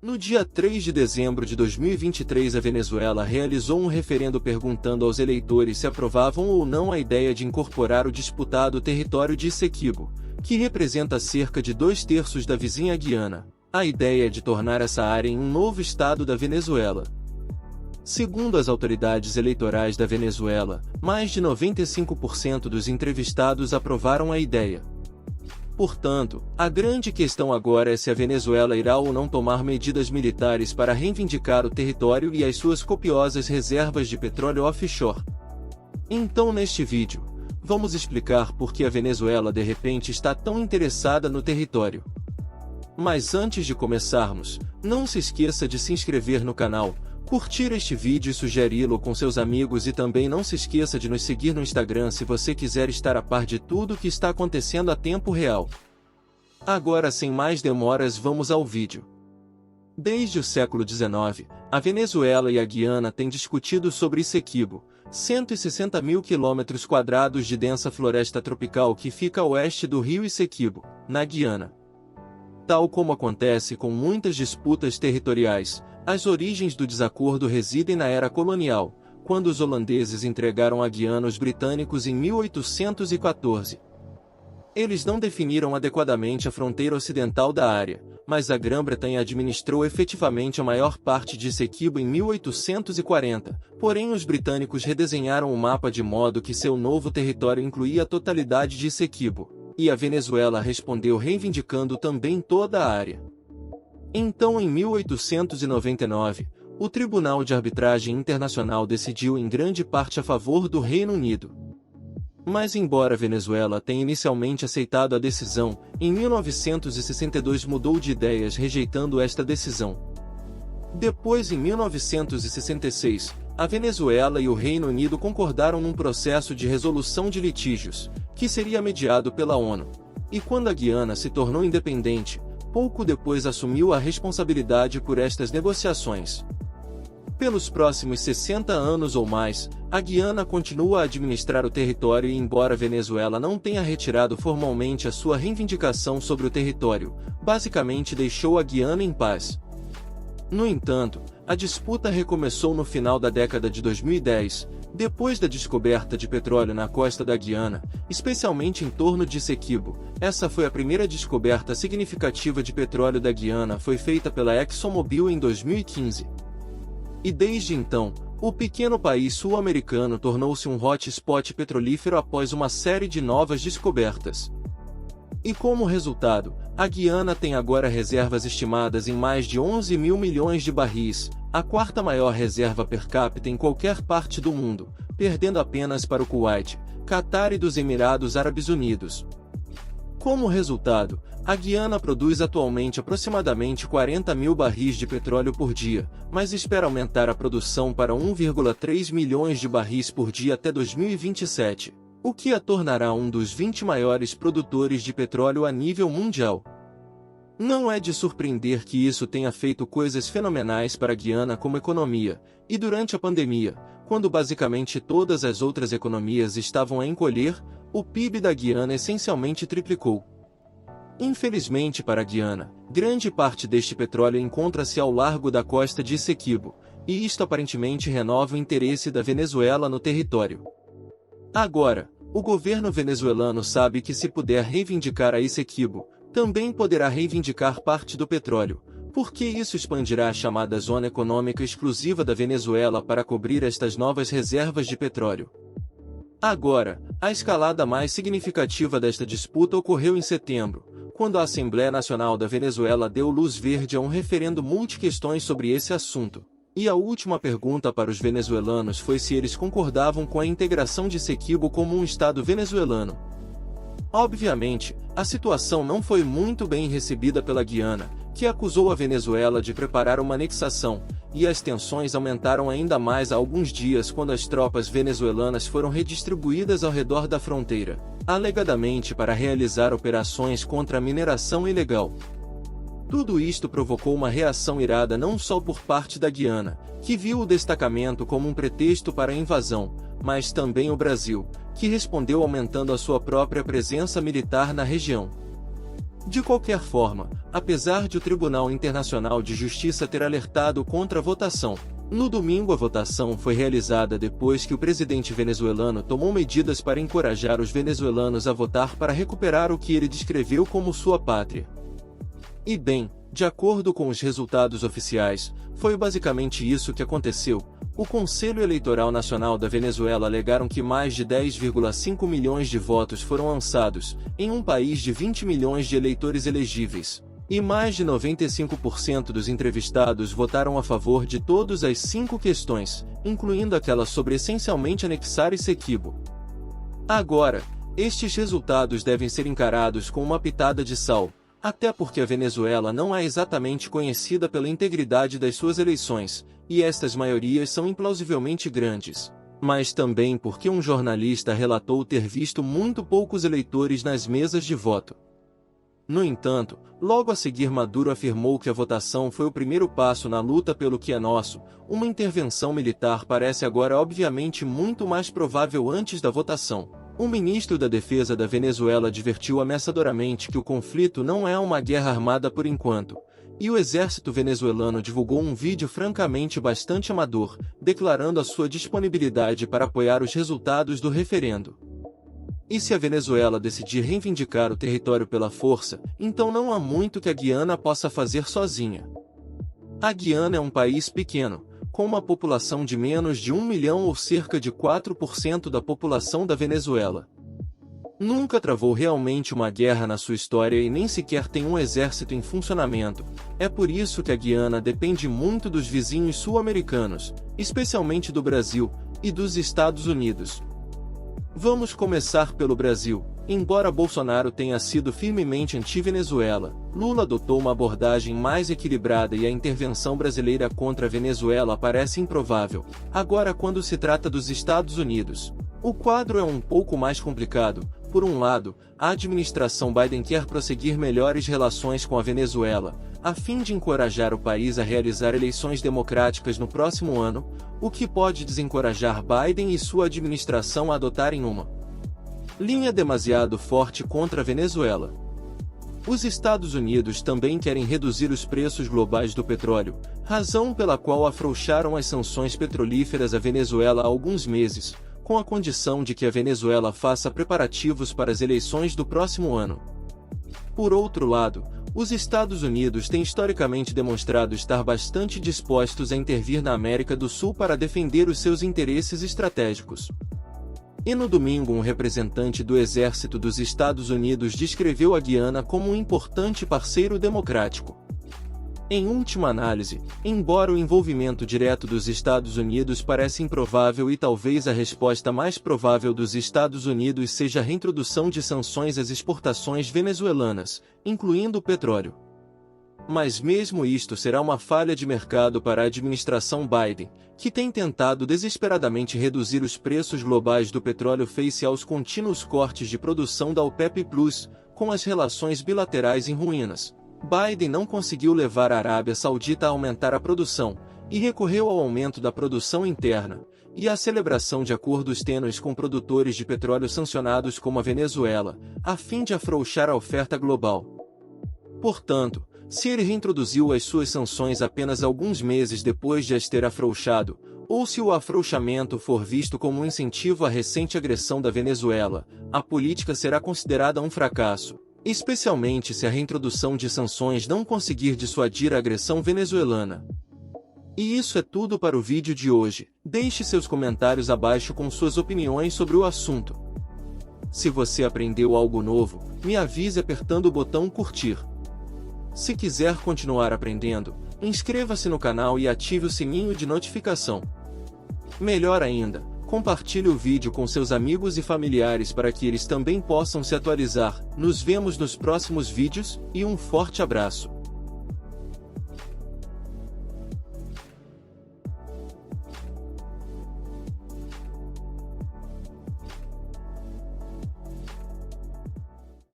No dia 3 de dezembro de 2023, a Venezuela realizou um referendo perguntando aos eleitores se aprovavam ou não a ideia de incorporar o disputado território de Essequibo, que representa cerca de 2/3 da vizinha Guiana. A ideia é de tornar essa área em um novo estado da Venezuela. Segundo as autoridades eleitorais da Venezuela, mais de 95% dos entrevistados aprovaram a ideia. Portanto, a grande questão agora é se a Venezuela irá ou não tomar medidas militares para reivindicar o território e as suas copiosas reservas de petróleo offshore. Então, neste vídeo, vamos explicar por que a Venezuela de repente está tão interessada no território. Mas antes de começarmos, não se esqueça de se inscrever no canal, curtir este vídeo e sugeri-lo com seus amigos, e também não se esqueça de nos seguir no Instagram se você quiser estar a par de tudo o que está acontecendo a tempo real. Agora, sem mais demoras, vamos ao vídeo. Desde o século XIX, a Venezuela e a Guiana têm discutido sobre Essequibo, 160 mil quilômetros quadrados de densa floresta tropical que fica a oeste do rio Essequibo, na Guiana. Tal como acontece com muitas disputas territoriais, as origens do desacordo residem na era colonial, quando os holandeses entregaram a Guiana aos britânicos em 1814. Eles não definiram adequadamente a fronteira ocidental da área, mas a Grã-Bretanha administrou efetivamente a maior parte de Essequibo em 1840, porém os britânicos redesenharam o mapa de modo que seu novo território incluía a totalidade de Essequibo, e a Venezuela respondeu reivindicando também toda a área. Então, em 1899, o Tribunal de Arbitragem Internacional decidiu em grande parte a favor do Reino Unido. Mas embora a Venezuela tenha inicialmente aceitado a decisão, em 1962 mudou de ideias rejeitando esta decisão. Depois, em 1966, a Venezuela e o Reino Unido concordaram num processo de resolução de litígios, que seria mediado pela ONU. E quando a Guiana se tornou independente, pouco depois assumiu a responsabilidade por estas negociações. Pelos próximos 60 anos ou mais, a Guiana continua a administrar o território e, embora a Venezuela não tenha retirado formalmente a sua reivindicação sobre o território, basicamente deixou a Guiana em paz. No entanto, a disputa recomeçou no final da década de 2010, depois da descoberta de petróleo na costa da Guiana, especialmente em torno de Essequibo. Essa foi a primeira descoberta significativa de petróleo da Guiana, foi feita pela ExxonMobil em 2015. E desde então, o pequeno país sul-americano tornou-se um hotspot petrolífero após uma série de novas descobertas. E como resultado, a Guiana tem agora reservas estimadas em mais de 11 mil milhões de barris, a quarta maior reserva per capita em qualquer parte do mundo, perdendo apenas para o Kuwait, Catar e dos Emirados Árabes Unidos. Como resultado, a Guiana produz atualmente aproximadamente 40 mil barris de petróleo por dia, mas espera aumentar a produção para 1,3 milhões de barris por dia até 2027. O que a tornará um dos 20 maiores produtores de petróleo a nível mundial. Não é de surpreender que isso tenha feito coisas fenomenais para a Guiana como economia, e durante a pandemia, quando basicamente todas as outras economias estavam a encolher, o PIB da Guiana essencialmente triplicou. Infelizmente para a Guiana, grande parte deste petróleo encontra-se ao largo da costa de Essequibo, e isto aparentemente renova o interesse da Venezuela no território. Agora, o governo venezuelano sabe que se puder reivindicar a Essequibo, também poderá reivindicar parte do petróleo, porque isso expandirá a chamada Zona Econômica Exclusiva da Venezuela para cobrir estas novas reservas de petróleo. Agora, a escalada mais significativa desta disputa ocorreu em setembro, quando a Assembleia Nacional da Venezuela deu luz verde a um referendo multi-questões sobre esse assunto. E a última pergunta para os venezuelanos foi se eles concordavam com a integração de Essequibo como um estado venezuelano. Obviamente, a situação não foi muito bem recebida pela Guiana, que acusou a Venezuela de preparar uma anexação, e as tensões aumentaram ainda mais há alguns dias quando as tropas venezuelanas foram redistribuídas ao redor da fronteira, alegadamente para realizar operações contra a mineração ilegal. Tudo isto provocou uma reação irada não só por parte da Guiana, que viu o destacamento como um pretexto para a invasão, mas também o Brasil, que respondeu aumentando a sua própria presença militar na região. De qualquer forma, apesar de o Tribunal Internacional de Justiça ter alertado contra a votação. No domingo, a votação foi realizada depois que o presidente venezuelano tomou medidas para encorajar os venezuelanos a votar para recuperar o que ele descreveu como sua pátria. E bem, de acordo com os resultados oficiais, foi basicamente isso que aconteceu. O Conselho Eleitoral Nacional da Venezuela alegaram que mais de 10,5 milhões de votos foram lançados, em um país de 20 milhões de eleitores elegíveis. E mais de 95% dos entrevistados votaram a favor de todas as 5 questões, incluindo aquela sobre essencialmente anexar Essequibo. Agora, estes resultados devem ser encarados com uma pitada de sal, até porque a Venezuela não é exatamente conhecida pela integridade das suas eleições, e estas maiorias são implausivelmente grandes. Mas também porque um jornalista relatou ter visto muito poucos eleitores nas mesas de voto. No entanto, logo a seguir Maduro afirmou que a votação foi o primeiro passo na luta pelo que é nosso. Uma intervenção militar parece agora obviamente muito mais provável antes da votação. O ministro da Defesa da Venezuela advertiu ameaçadoramente que o conflito não é uma guerra armada por enquanto, e o exército venezuelano divulgou um vídeo francamente bastante amador, declarando a sua disponibilidade para apoiar os resultados do referendo. E se a Venezuela decidir reivindicar o território pela força, então não há muito que a Guiana possa fazer sozinha. A Guiana é um país pequeno, com uma população de menos de 1 milhão ou cerca de 4% da população da Venezuela. Nunca travou realmente uma guerra na sua história e nem sequer tem um exército em funcionamento. É por isso que a Guiana depende muito dos vizinhos sul-americanos, especialmente do Brasil, e dos Estados Unidos. Vamos começar pelo Brasil. Embora Bolsonaro tenha sido firmemente anti-Venezuela, Lula adotou uma abordagem mais equilibrada e a intervenção brasileira contra a Venezuela parece improvável. Agora, quando se trata dos Estados Unidos, o quadro é um pouco mais complicado. Por um lado, a administração Biden quer prosseguir melhores relações com a Venezuela, a fim de encorajar o país a realizar eleições democráticas no próximo ano, o que pode desencorajar Biden e sua administração a adotarem uma linha demasiado forte contra a Venezuela. Os Estados Unidos também querem reduzir os preços globais do petróleo, razão pela qual afrouxaram as sanções petrolíferas à Venezuela há alguns meses, com a condição de que a Venezuela faça preparativos para as eleições do próximo ano. Por outro lado, os Estados Unidos têm historicamente demonstrado estar bastante dispostos a intervir na América do Sul para defender os seus interesses estratégicos. E no domingo, um representante do Exército dos Estados Unidos descreveu a Guiana como um importante parceiro democrático. Em última análise, embora o envolvimento direto dos Estados Unidos pareça improvável e talvez a resposta mais provável dos Estados Unidos seja a reintrodução de sanções às exportações venezuelanas, incluindo o petróleo. Mas mesmo isto será uma falha de mercado para a administração Biden, que tem tentado desesperadamente reduzir os preços globais do petróleo face aos contínuos cortes de produção da OPEP+, com as relações bilaterais em ruínas. Biden não conseguiu levar a Arábia Saudita a aumentar a produção, e recorreu ao aumento da produção interna, e à celebração de acordos tênues com produtores de petróleo sancionados como a Venezuela, a fim de afrouxar a oferta global. Portanto, se ele reintroduziu as suas sanções apenas alguns meses depois de as ter afrouxado, ou se o afrouxamento for visto como um incentivo à recente agressão da Venezuela, a política será considerada um fracasso, especialmente se a reintrodução de sanções não conseguir dissuadir a agressão venezuelana. E isso é tudo para o vídeo de hoje. Deixe seus comentários abaixo com suas opiniões sobre o assunto. Se você aprendeu algo novo, me avise apertando o botão curtir. Se quiser continuar aprendendo, inscreva-se no canal e ative o sininho de notificação. Melhor ainda, compartilhe o vídeo com seus amigos e familiares para que eles também possam se atualizar. Nos vemos nos próximos vídeos, e um forte abraço.